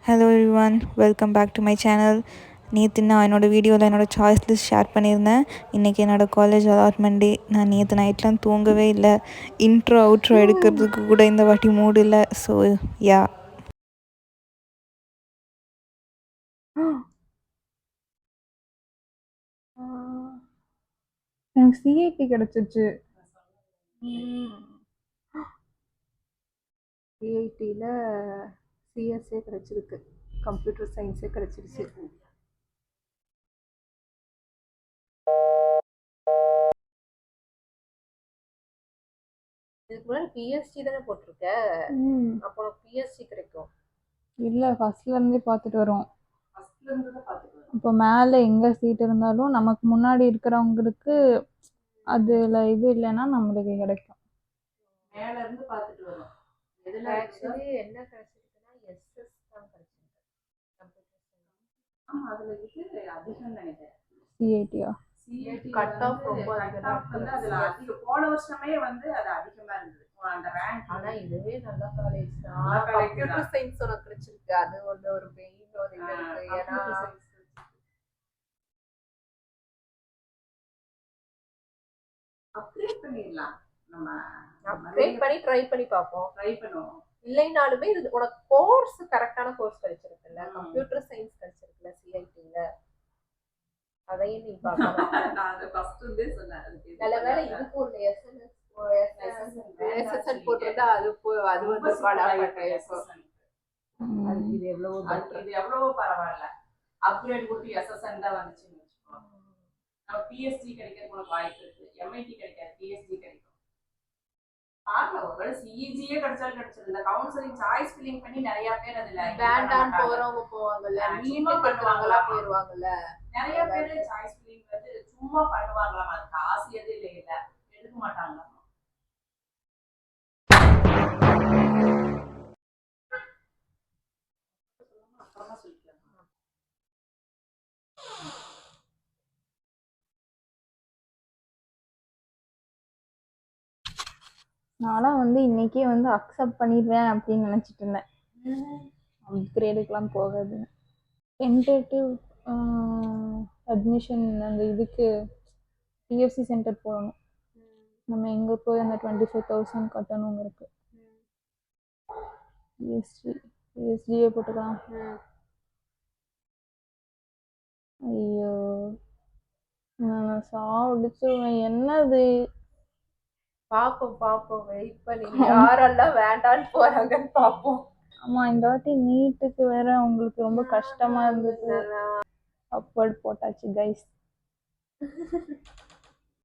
Hello everyone, welcome back to my channel. நேற்று நான் என்னோடய வீடியோவில் என்னோடய சாய்ஸ் லிஸ்ட் ஷேர் பண்ணியிருந்தேன். இன்றைக்கி என்னோடய காலேஜ் அலாட்மெண்ட் டே. நான் நேற்று நைட்லாம் தூங்கவே இல்லை. இன்ட்ரோ அவுட்ரோ எடுக்கிறதுக்கு கூட இந்த வாட்டி மூடு இல்லை. ஸோ யா, எனக்கு சிஐடி கிடைச்சிச்சு. சிஐடியில் சிஎஸ்ஏ கிடைச்சிருக்கு, கம்ப்யூட்டர் சயின்ஸே கிடைச்சிருச்சு. இதுக்கு முன்னாடி பிஎஸ்சி தானே போட்டிருக்க, அப்போ பிஎஸ்சி கிடைக்கும். இல்லை, ஃபஸ்ட்லேருந்தே பார்த்துட்டு வரோம். இப்போ மேலே எங்கே சீட் இருந்தாலும் நமக்கு முன்னாடி இருக்கிறவங்களுக்கு அதில் இது இல்லைன்னா நம்மளுக்கு கிடைக்கும். மேல இருந்து பார்த்துட்டு வரோம். இதுல ஆக்சுவலி என்ன கிடைச்சிருக்குன்னா எஸ்எஸ் தான் கிடைச்சிருக்கு, கம்ப்யூட்டர் சயின்ஸ். அதுல இது அதிகம் நினைக்கிறேன். சிஐடியா கட் ஆஃப் ரொம்ப அதிகம். போன வருஷமே வந்து அது அதிகமா இருந்தது அந்த ரேங்க். ஆனா இதுவே நல்ல காலேஜ் தான். கம்ப்யூட்டர் சயின்ஸ் உனக்கு கிடைச்சிருக்கு, அது ஒன்று ஒரு மெயின் ஒரு இது இருக்கு. ஏன்னா அப்கிரேட் பண்ணிடலாம். நம்ம அப்கிரேட் பண்ணி ட்ரை பண்ணி பார்ப்போம். ட்ரை பண்ணுவோம். இல்லைனாலுமே இது உனக்கு கோர்ஸ் கரெக்டான கோர்ஸ் கிடைச்சிருக்குல்ல, கம்ப்யூட்டர் சயின்ஸ் கிடைச்சிருக்குல்ல சிஐடில, அதையும் நீ பார்க்கலாம். நான் ஃபர்ஸ்ட் இருந்தே சொன்னேன். நல்ல வேளை இதுக்கு ஒரு எஸ்எஸ்என் போட்டிருந்தா அது வந்து இது எவ்வளவோ பரவாயில்ல. அப்கிரேட் கொடுத்து எஸ்எஸ்என் தான் வந்துச்சுன்னு வச்சுக்கோ. நம்ம பிஎஸ்சி கிடைக்கிறதுக்கு உனக்கு வாய்ப்பு இருக்கு. எம்ஐடி கிடைக்காது, பிஎஸ்சி கிடைக்கும். பார்க்கலாம், ஒருவேளை சிஇஜியே கிடைச்சாலும் கிடைச்சது. இந்த கவுன்சிலிங் சாய்ஸ் ஃபில்லிங் பண்ணி நிறைய பேர் அதுல வேண்டான்னு போறவங்க போவாங்கல்ல, நீட்டா பண்ணுவாங்களா போயிருவாங்கல்ல. நிறைய பேர் சாய்ஸ் ஃபில்லிங் வந்து சும்மா பண்ணுவாங்களாம், அதுக்கு ஆசையது இல்லை, எடுக்க மாட்டாங்களாம். அப்புறமா சொல்லிக்கலாம். நான்லாம் வந்து இன்றைக்கே வந்து அக்செப்ட் பண்ணிடுவேன் அப்படின்னு நினச்சிட்டு இருந்தேன், அப்கிரேடுக்கெலாம் போகாது. டென்டேட்டிவ் அட்மிஷன் அந்த இதுக்கு பிஎஃப்சி சென்டர் போகணும். நம்ம எங்கே போய் அந்த 25,000 கட்டணுங்க இருக்கு. பிஎஸ்டியே போட்டுக்கலாம். ஐயோ, நான் சாப்பிடுச்சுருவேன். என்னது? பாப்போம் வெயிட் பண்ணி யாரெல்லாம் வேண்டான்னு போறாங்கன்னு பாப்போம். ஆமா, இந்த வாட்டி நீட்டுக்கு வேற உங்களுக்கு ரொம்ப கஷ்டமா இருந்தது. அப்வர்ட் போட்டாச்சு கைஸ்.